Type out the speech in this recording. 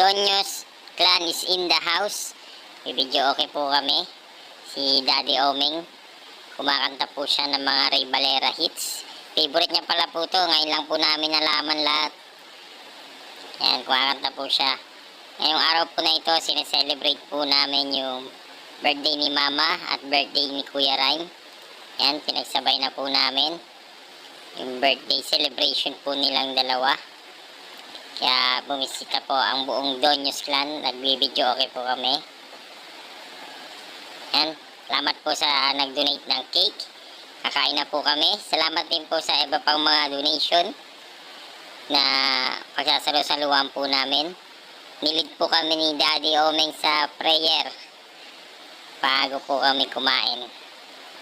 Donyos clan is in the house. Video okay po kami. Si Daddy Omeng. Kumakanta po siya ng mga Ray Valera hits. Favorite niya pala po to. Ngayon lang po namin nalaman lahat. Yan, kumakanta po siya. Ngayong araw po na ito, sineselebrate po namin yung birthday ni Mama at birthday ni Kuya Rhyme. Yan, pinagsabay na po namin yung birthday celebration po nilang dalawa. Kaya bumisita po ang buong Donyos clan. Nagbibideo okay po kami. Yan, salamat po sa nag-donate ng cake. Kakain na po kami. Salamat din po sa iba pang mga donation na pagsasalu-saluhan po namin. Nilid po kami ni Daddy Omeng sa prayer bago po kami kumain.